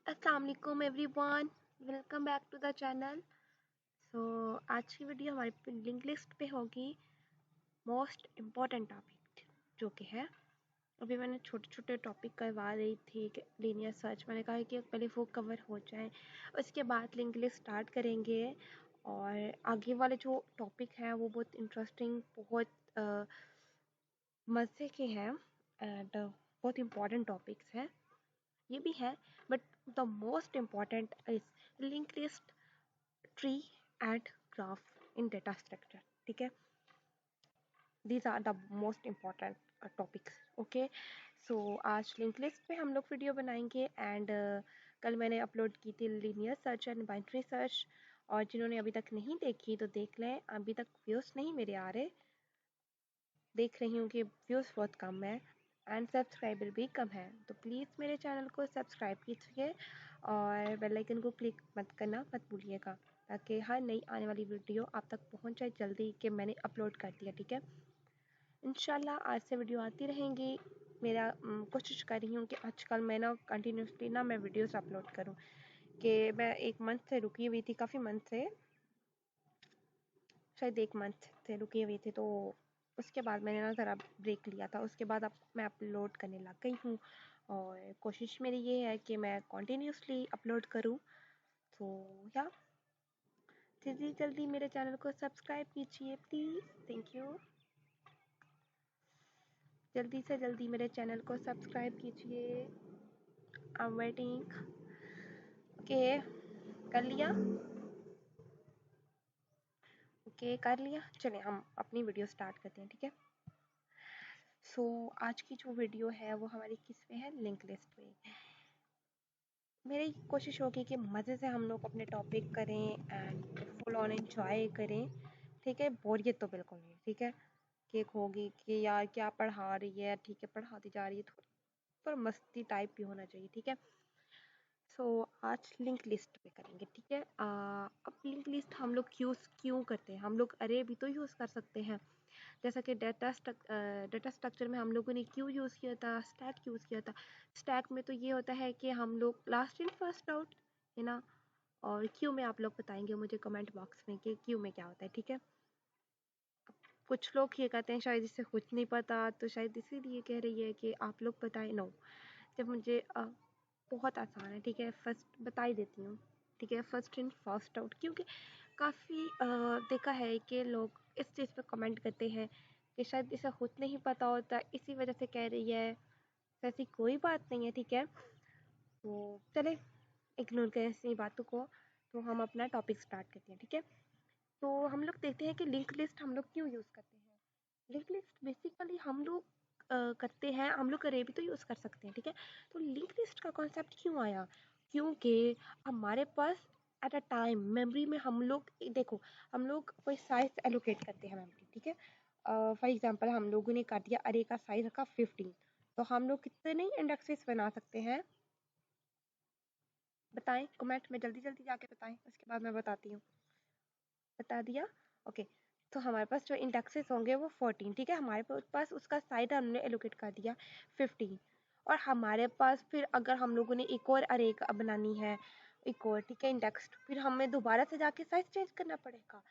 अस्सलाम वालेकुम everyone, welcome back to the channel. आज की वीडियो हमारी लिंक लिस्ट पे होगी मोस्ट इम्पॉर्टेंट टॉपिक जो कि है, अभी मैंने छोटे छोटे टॉपिक करवा रही थी कि लीनियर सर्च, मैंने कहा कि पहले वो कवर हो जाए, उसके बाद लिंक लिस्ट स्टार्ट करेंगे। और आगे वाले जो टॉपिक हैं वो बहुत इंटरेस्टिंग, बहुत मज़े के हैं एंड बहुत इम्पॉर्टेंट टॉपिक्स हैं, ये भी है। But the most important is link list, tree and graph in data structure. ठीक है, these are the most important topics. Okay, so आज लिंक लिस्ट पे हम लोग वीडियो बनाएंगे एंड कल मैंने अपलोड की थी linear search and binary search, और जिन्होंने अभी तक नहीं देखी तो देख लें। अभी तक व्यूज़ नहीं मेरे आ रहे, देख रही हूँ कि व्यूज़ बहुत कम है एंड सब्सक्राइबर भी कम है, तो प्लीज़ मेरे चैनल को सब्सक्राइब कीजिए और बेल आइकन को क्लिक मत करना मत भूलिएगा, ताकि हर नई आने वाली वीडियो आप तक पहुंच जाए जल्दी कि मैंने अपलोड कर दिया। ठीक है, इंशाल्लाह आज से वीडियो आती रहेंगी। मेरा कोशिश कर रही हूँ कि आजकल मैं ना कंटिन्यूसली ना मैं वीडियोस अपलोड करूँ, कि मैं एक मंथ से रुकी हुई थी, काफ़ी मंथ से, शायद एक मंथ से रुकी हुई थी, तो उसके बाद मैंने ना ज़रा ब्रेक लिया था। उसके बाद अब मैं अपलोड करने लग गई हूँ और कोशिश मेरी ये है कि मैं कॉन्टीन्यूसली अपलोड करूँ। तो या जल्दी जल्दी मेरे चैनल को सब्सक्राइब कीजिए प्लीज़, थैंक यू। जल्दी से जल्दी मेरे चैनल को सब्सक्राइब कीजिए, आई एम वेटिंग। ओके, कर लिया? ओके, कर लिया। चलिए हम अपनी वीडियो स्टार्ट करते हैं। ठीक है, सो आज की जो वीडियो है वो हमारी किस पे है, लिंक लिस्ट पे। मेरी कोशिश होगी कि मज़े से हम लोग अपने टॉपिक करें एंड फुल ऑन एंजॉय करें। ठीक है, बोरियत तो बिल्कुल नहीं। ठीक है, कि होगी कि यार क्या पढ़ा रही है, ठीक है पढ़ाती जा रही है, थोड़ी पर मस्ती टाइप भी होना चाहिए। ठीक है, सो आज लिंक लिस्ट पे करेंगे। ठीक है, अब लिंक लिस्ट हम लोग यूज़ क्यों करते हैं? हम लोग अरे भी तो यूज़ कर सकते हैं, जैसा कि डेटा स्ट्रक्चर में हम लोगों ने क्यों यूज़ किया था, स्टैक यूज़ किया था। स्टैक में तो ये होता है कि हम लोग लास्ट इन फर्स्ट आउट, है ना। और क्यों में आप लोग बताएंगे मुझे कमेंट बॉक्स में कि क्यों में क्या होता है। ठीक है, कुछ लोग ये कहते हैं शायद इससे कुछ नहीं पता, तो शायद इसीलिए कह रही है कि आप लोग बताएं। नो, जब मुझे बहुत आसान है। ठीक है, फर्स्ट बता ही देती हूँ। ठीक है, फर्स्ट इन फर्स्ट आउट, क्योंकि काफ़ी देखा है कि लोग इस चीज़ पे कमेंट करते हैं कि शायद इसे खुद नहीं पता होता, इसी वजह से कह रही है। ऐसी कोई बात नहीं है। ठीक है, तो चले इग्नोर करें ऐसी बातों को, तो हम अपना टॉपिक स्टार्ट करते हैं। ठीक है, तो हम लोग देखते हैं कि लिंक लिस्ट हम लोग क्यों यूज़ करते हैं। लिंक लिस्ट बेसिकली हम लोग करते हैं, हम लोग अरे भी तो यूज़ कर सकते हैं। ठीक है, तो लिंक लिस्ट का कॉन्सेप्ट क्यों आया? क्योंकि हमारे पास एट अ टाइम मेमोरी में हम लोग देखो, हम लोग कोई साइज एलोकेट करते हैं मेमोरी। ठीक है, फॉर एग्जांपल हम लोगों ने कर दिया अरे का साइज रखा 15, तो हम लोग कितने इंडेक्सेस बना सकते हैं? बताएं कमेंट में, जल्दी जल्दी जाके बताएं, उसके बाद मैं बताती हूँ। बता दिया? ओके, तो हमारे पास जो इंडेक्सेस होंगे वो 14। ठीक है, हमारे पास उसका साइज हमने एलोकेट कर दिया 15, और हमारे पास फिर अगर हम लोगों ने एक और अरे बनानी है, एक और, ठीक है, इंडेक्स, फिर हमें दोबारा से जाके साइज चेंज करना पड़ेगा।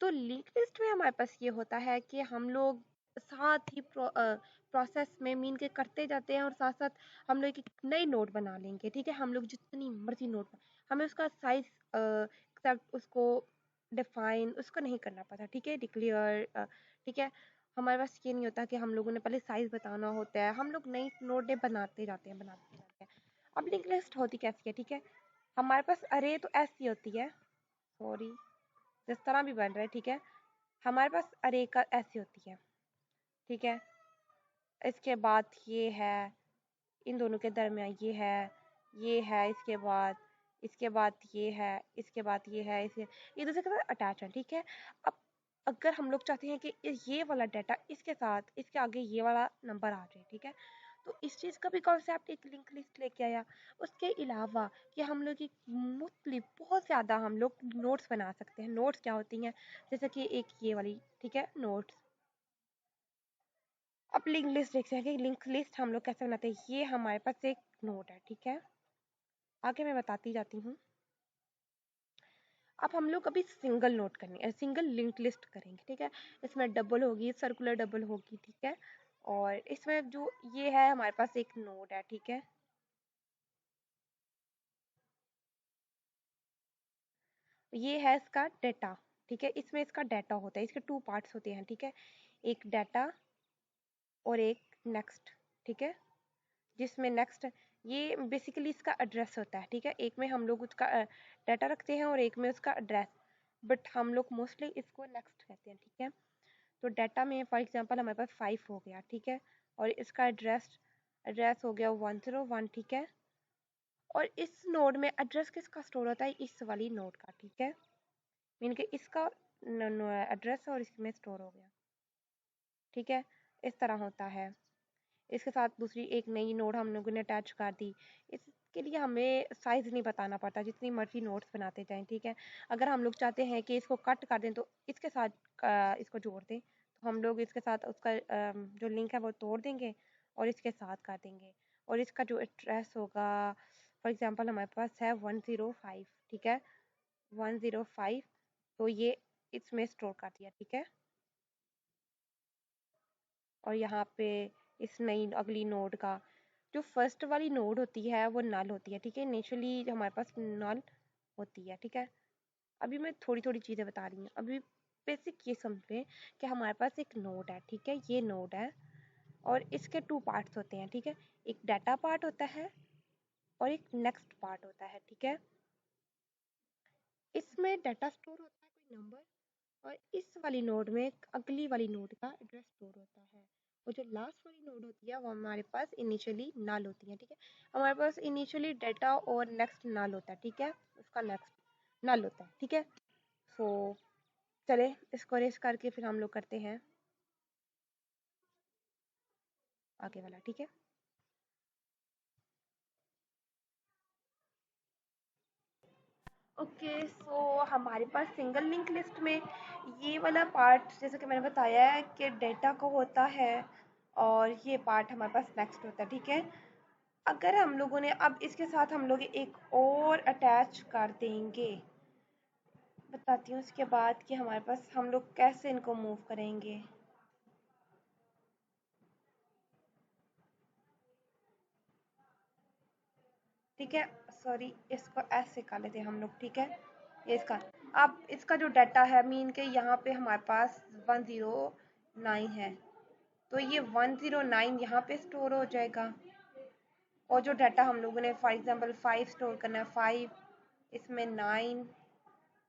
तो लिंक लिस्ट में हमारे पास ये होता है कि हम लोग साथ ही प्रोसेस में मीन के करते जाते हैं, और साथ साथ हम लोग एक नई नोट बना लेंगे। ठीक है, हम लोग जितनी मर्जी नोट, हमें उसका साइज उसको डिफाइन उसको नहीं करना पड़ता। ठीक है, डिक्लेयर, ठीक है, हमारे पास ये नहीं होता कि हम लोगों ने पहले साइज बताना होता है, हम लोग नई नोटें बनाते जाते हैं बनाते जाते हैं। अब लिंक लिस्ट होती कैसी है? ठीक है, हमारे पास अरे तो ऐसी होती है, सॉरी जिस तरह भी बन रहा है। ठीक है, हमारे पास अरे का ऐसी होती है। ठीक है, इसके बाद ये है, इन दोनों के दरमियान ये है, इसके बाद ये है, इसके बाद ये है, ये दूसरे के साथ अटैच है। ठीक है, अब अगर हम लोग चाहते हैं कि ये वाला डाटा इसके साथ इसके आगे ये वाला नंबर आ जाए, ठीक है, तो इस चीज़ का भी कॉन्सेप्ट एक लिंक लिस्ट लेके आया। उसके अलावा कि हम लोग एक मुख्तलिफ बहुत ज़्यादा हम लोग नोट्स बना सकते हैं। नोट्स क्या होती हैं? जैसे कि एक ये वाली, ठीक है, नोट्स। अब लिंक लिस्ट देखते हैं कि लिंक लिस्ट हम लोग कैसे बनाते हैं। ये हमारे पास एक नोट है, ठीक है, आगे मैं बताती जाती हूँ। अब हम लोग अभी सिंगल नोट करनी सिंगल लिंक लिस्ट करेंगे, ठीक है। इसमें डबल होगी, सर्कुलर डबल होगी, ठीक है। और इसमें जो ये है हमारे पास एक नोड है, ठीक है। ये है इसका डाटा, ठीक है। इसमें इसका डाटा होता है, इसके 2 पार्ट्स होते हैं, ठीक है। एक डाटा और एक नेक्स्ट, ठीक है। जिसमें नेक्स्ट ये बेसिकली इसका एड्रेस होता है, ठीक है। एक में हम लोग उसका डाटा रखते हैं और एक में उसका एड्रेस, बट हम लोग मोस्टली इसको नेक्स्ट कहते हैं, ठीक है। तो डाटा में फॉर एग्जांपल हमारे पास 5 हो गया, ठीक है। और इसका एड्रेस एड्रेस हो गया 101, ठीक है। और इस नोड में एड्रेस किसका स्टोर होता है, इस वाली नोड का, ठीक है। मीन के इसका एड्रेस और इसमें स्टोर हो गया, ठीक है। इस तरह होता है। इसके साथ दूसरी एक नई नोड हम लोगों ने अटैच कर दी। इसके लिए हमें साइज नहीं बताना पड़ता, जितनी मर्जी नोट्स बनाते जाएं, ठीक है। अगर हम लोग चाहते हैं कि इसको कट कर दें तो इसके साथ इसको जोड़ दें, तो हम लोग इसके साथ उसका जो लिंक है वो तोड़ देंगे और इसके साथ कर देंगे। और इसका जो एड्रेस होगा फॉर एग्जांपल हमारे पास है 105, ठीक है। 105, तो ये इसमें स्टोर कर दिया, ठीक है। और यहाँ पे इस नई अगली नोड का जो फर्स्ट वाली नोड होती है वो नल होती है, ठीक है। इनिशियली हमारे पास नल होती है, ठीक है। अभी मैं थोड़ी थोड़ी चीज़ें बता रही हूँ। अभी बेसिक ये समझें कि हमारे पास एक नोड है, ठीक है। ये नोड है और इसके 2 पार्ट्स होते हैं, ठीक है। एक डाटा पार्ट होता है और एक नेक्स्ट पार्ट होता है, ठीक है। इसमें डाटा स्टोर होता है कोई नंबर, और इस वाली नोड में अगली वाली नोड का एड्रेस स्टोर होता है। और जो लास्ट वाली नोड होती है वो हमारे पास इनिशियली नल होती है, ठीक है। हमारे पास इनिशियली डाटा और नेक्स्ट नल होता है, ठीक है। उसका नेक्स्ट नल होता है, ठीक है। सो चले इसको रेस करके फिर हम लोग करते हैं आगे वाला, ठीक है। ओके, सो हमारे पास सिंगल लिंक लिस्ट में ये वाला पार्ट जैसे कि मैंने बताया है कि डेटा को होता है और ये पार्ट हमारे पास नेक्स्ट होता है, ठीक है। अगर हम लोगों ने अब इसके साथ हम लोग एक और अटैच कर देंगे, बताती हूँ उसके बाद कि हमारे पास हम लोग कैसे इनको मूव करेंगे, ठीक है। सॉरी, इसको ऐसे कर लेते हैं हम लोग, ठीक है। ये इसका अब इसका जो डाटा है मीन के यहाँ पे हमारे पास 109 है, तो ये 109 यहाँ पे स्टोर हो जाएगा। और जो डाटा हम लोगों ने फॉर एग्जांपल 5 स्टोर करना है, 5 इसमें 9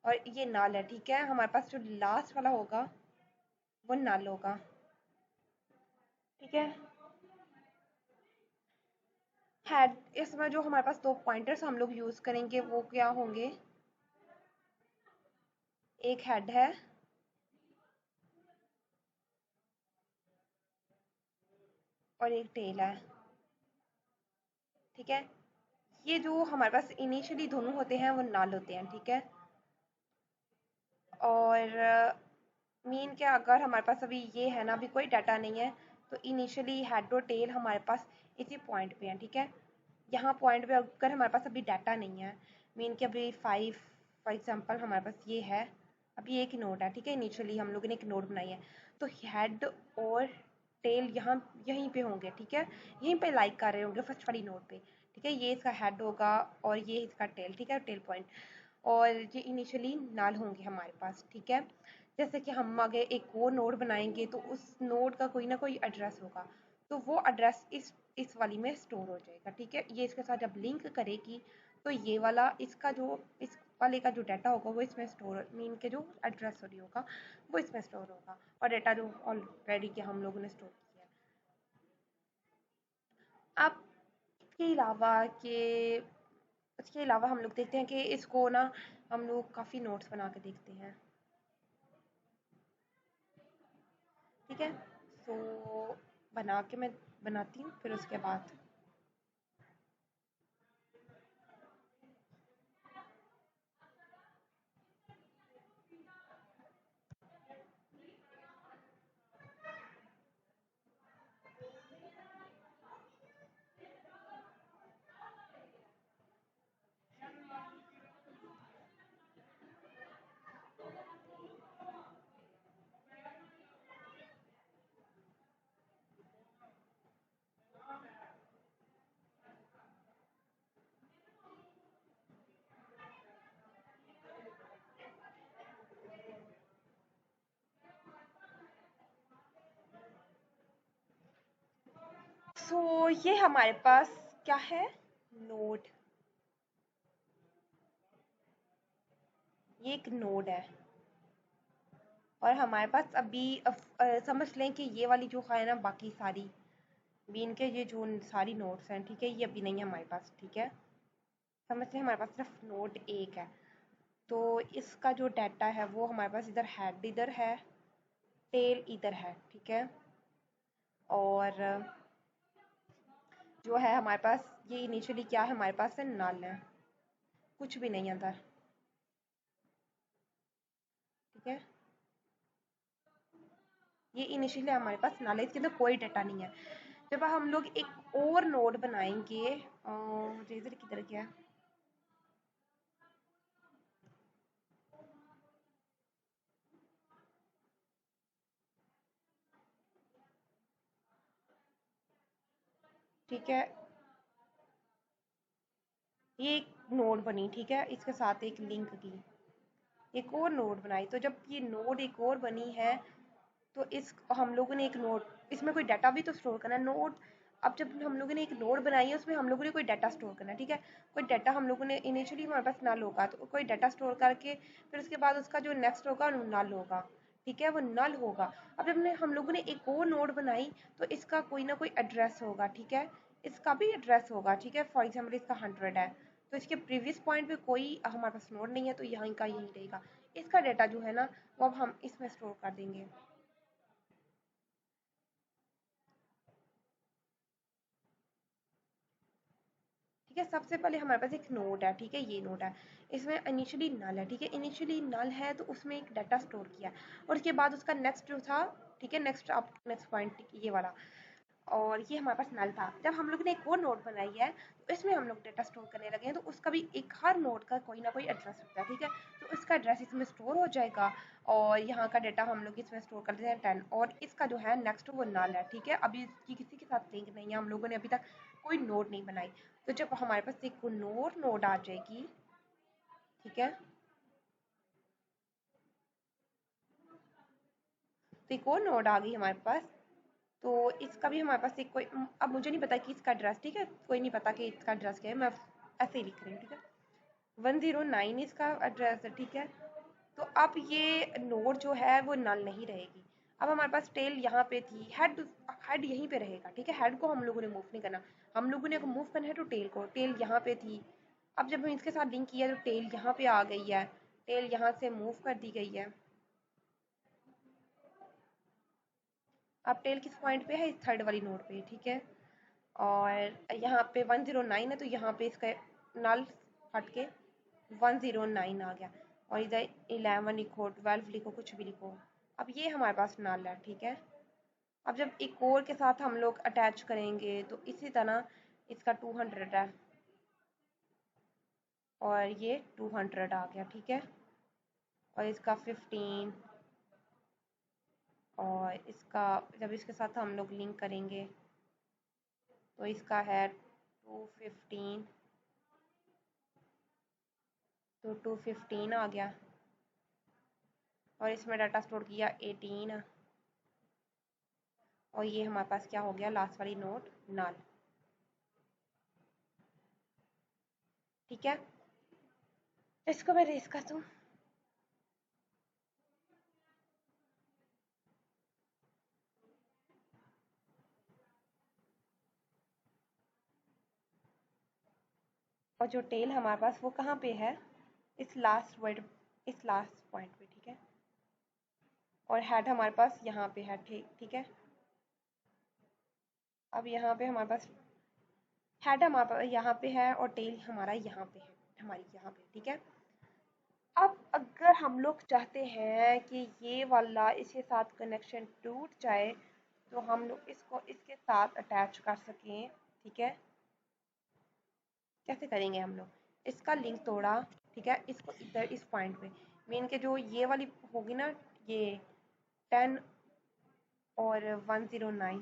और ये नल है, ठीक है। हमारे पास जो लास्ट वाला होगा वो नल होगा, ठीक है। हेड, इसमें जो हमारे पास 2 पॉइंटर्स हम लोग यूज करेंगे वो क्या होंगे, एक हेड है और एक टेल है, ठीक है। ये जो हमारे पास इनिशियली दोनों होते हैं वो नल होते हैं, ठीक है। और मीन के अगर हमारे पास अभी ये है ना, अभी कोई डाटा नहीं है, तो इनिशियली हेड और टेल हमारे पास इसी पॉइंट पे है, ठीक है। यहाँ पॉइंट पे अगर हमारे पास अभी डाटा नहीं है, मीन के अभी 5 फॉर एग्जांपल हमारे पास ये है, अभी एक ही नोड है, ठीक है। इनिशियली हम लोगों ने एक नोड बनाई है, तो हेड और टेल यहाँ यहीं पे होंगे, ठीक है। यहीं पे लाइक कर रहे होंगे फर्स्ट वाली नोड पे, ठीक है। ये इसका हेड होगा और ये इसका टेल, ठीक है, टेल पॉइंट। और ये इनिशियली नल होंगे हमारे पास, ठीक है। जैसे कि हम आगे एक और नोड बनाएंगे तो उस नोड का कोई ना कोई एड्रेस होगा, तो वो एड्रेस इस वाली में स्टोर हो जाएगा, ठीक है। ये इसके साथ जब लिंक करेगी तो ये वाला इसका जो इस वाले का जो डाटा होगा वो इसमें स्टोर मीन के जो एड्रेस होगा वो इसमें स्टोर होगा, और डाटा जो ऑलरेडी के हम लोगों ने स्टोर किया है। अब इसके अलावा के इसके अलावा हम लोग देखते हैं कि इसको ना हम लोग काफ़ी नोट्स बना के देखते हैं, ठीक है। सो बना के मैं बनाती हूँ फिर उसके बाद। सो ये हमारे पास क्या है, नोड, ये एक नोड है। और हमारे पास अभी समझ लें कि ये वाली जो है ना, बाकी सारी भी इनके ये जो सारी नोड्स हैं, ठीक है, ये अभी नहीं है हमारे पास, ठीक है। समझ लें हमारे पास सिर्फ नोड एक है। तो इसका जो डाटा है वो हमारे पास इधर हेड इधर है, टेल इधर है, ठीक है। और जो है हमारे पास ये इनिशियली क्या है, हमारे पास है नल है, कुछ भी नहीं अंदर, ठीक है। ये इनिशियली हमारे पास नल है, इसके अंदर कोई डाटा नहीं है। जब हम लोग एक और नोड बनाएंगे, रेजर किधर गया, ठीक है, ये एक नोड बनी, ठीक है, इसके साथ एक लिंक की, एक और नोड बनाई। तो जब ये नोड एक और बनी है, तो इस हम लोगों ने एक नोड, इसमें कोई डाटा भी तो स्टोर करना है। नोड, अब जब हम लोगों ने एक नोड बनाई है, उसमें हम लोगों ने कोई डाटा स्टोर करना है, ठीक है। कोई डाटा हम लोगों ने इनिशियली हमारे पास नल होगा, तो कोई डाटा स्टोर करके फिर उसके बाद उसका जो नेक्स्ट होगा वो नल होगा, ठीक है, वो नल होगा। अब जब हम लोगों ने एक और नोड बनाई, तो इसका कोई ना कोई एड्रेस होगा, ठीक है, इसका भी एड्रेस होगा, ठीक है। फॉर एग्जाम्पल इसका 100 है, तो इसके प्रीवियस पॉइंट पे कोई हमारे पास नोड नहीं है, तो यहाँ का यही रहेगा। इसका डाटा जो है ना, वो अब हम इसमें स्टोर कर देंगे, ठीक है। सबसे पहले हमारे पास एक नोड है, ठीक है, ये नोड है, इसमें इनिशियली नल है, ठीक है, इनिशियली नल है तो उसमें एक डाटा स्टोर किया, और उसके बाद उसका नेक्स्ट जो था, ठीक है, नेक्स्ट आप नेक्स्ट पॉइंट ये वाला, और ये हमारे पास नल था। जब हम लोग ने एक और नोड बनाई है, तो इसमें हम लोग डाटा स्टोर करने लगे हैं, तो उसका भी एक हर नोड का कोई ना कोई एड्रेस होता है, ठीक है। तो इसका एड्रेस इसमें स्टोर हो जाएगा, और यहाँ का डाटा हम लोग इसमें स्टोर कर देते हैं 10, और इसका जो है नेक्स्ट वो नल है, ठीक है। अभी इसकी किसी के साथ लिंक नहीं है, हम लोगों ने अभी तक कोई नोड नहीं बनाई। तो जब हमारे पास एक नोड आ जाएगी, ठीक है, तो एक और नोड आ गई हमारे पास, तो इसका भी हमारे पास एक कोई, अब मुझे नहीं पता कि इसका एड्रेस, ठीक है, कोई नहीं पता कि इसका एड्रेस क्या है, मैं ऐसे ही लिख रही हूँ, ठीक है। 109 इसका एड्रेस है, ठीक है। तो अब ये नोड जो है वो नल नहीं रहेगी। अब हमारे पास टेल यहाँ पे थी, हेड हेड यहीं पे रहेगा, ठीक है, हेड को हम लोगों ने मूव नहीं करना। हम लोगों ने अगर मूव करना है तो टेल को, टेल यहाँ पे थी। अब जब हम इसके साथ लिंक किया तो टेल यहाँ पे आ गई है, टेल यहाँ से मूव कर दी गई है। अब टेल किस पॉइंट पे है, इस थर्ड वाली नोड पे, ठीक है। और यहाँ पे 109 है, तो यहाँ पे इसका नल हट के 109 आ गया, और इधर 11 लिखो, 12 लिखो, कुछ भी लिखो। अब ये हमारे पास नल है, ठीक है। अब जब एक और के साथ हम लोग अटैच करेंगे, तो इसी तरह इसका 200 है, और ये 200 आ गया, ठीक है। और इसका 15, और इसका जब इसके साथ हम लोग लिंक करेंगे, तो इसका है 215, तो 215 आ गया, और इसमें डाटा स्टोर किया 18, और ये हमारे पास क्या हो गया, लास्ट वाली नोट नल, ठीक है। इसको मैं रेस कर दूं, और जो टेल हमारे पास वो कहाँ पे है, इस लास्ट वर्ड, इस लास्ट पॉइंट पे, ठीक है। और हेड हमारे पास यहाँ पे है, ठीक ठीक है। अब यहाँ पे हमारे पास हेड हमारे पास यहाँ पे है, और टेल हमारा यहाँ पे है, हमारी यहाँ पे, ठीक है। अब अगर हम लोग चाहते हैं कि ये वाला इसके साथ कनेक्शन टूट जाए, तो हम लोग इसको इसके साथ अटैच कर सकें, ठीक है। कैसे करेंगे हम लोग, इसका लिंक तोड़ा, ठीक है, इसको इधर इस पॉइंट पे मेन के जो ये वाली होगी ना, ये 10 और 109,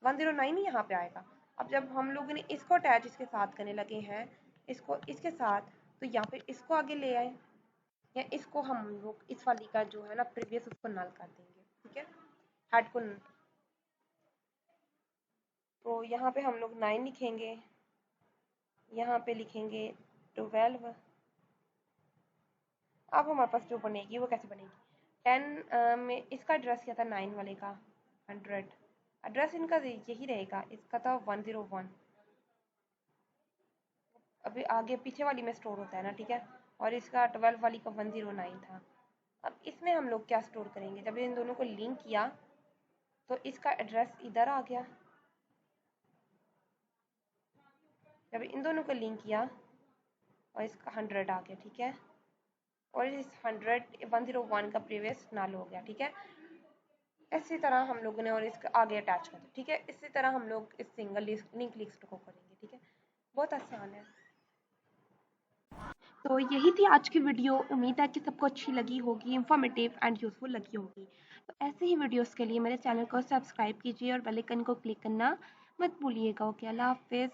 109 ही यहाँ पे आएगा। अब जब हम लोगों ने इसको अटैच इसके साथ करने लगे हैं, इसको इसके साथ, तो यहाँ पे इसको आगे ले आए, या इसको हम लोग इस वाली का जो है ना प्रीवियस, उसको नल कर देंगे, ठीक है, हेड को तो यहाँ पे हम लोग 9 लिखेंगे, यहाँ पे लिखेंगे 12। अब हमारे पास जो बनेगी वो कैसे बनेगी, 10 में इसका एड्रेस क्या था 9 वाले का 100, एड्रेस इनका यही रहेगा, इसका था 101, अभी आगे पीछे वाली में स्टोर होता है ना, ठीक है। और इसका 12 वाली का 109 था। अब इसमें हम लोग क्या स्टोर करेंगे, जब इन दोनों को लिंक किया तो इसका एड्रेस इधर आ गया, जब इन दोनों को लिंक किया और इसका 100 आ गया, ठीक है। और इस 101 का प्रीवियस नल हो गया, ठीक है। इसी तरह हम लोगों ने और इसके आगे अटैच कर दिया, ठीक है। इसी तरह हम लोग इस सिंगल लिंक लिस्ट को करेंगे, ठीक है। बहुत आसान है। तो यही थी आज की वीडियो। उम्मीद है कि सबको अच्छी लगी होगी, इंफॉर्मेटिव एंड यूजफुल लगी होगी। तो ऐसे ही वीडियोस के लिए मेरे चैनल को सब्सक्राइब कीजिए और बेल आइकन को क्लिक करना मत भूलिएगा। ओके, अल्लाह हाफिज़।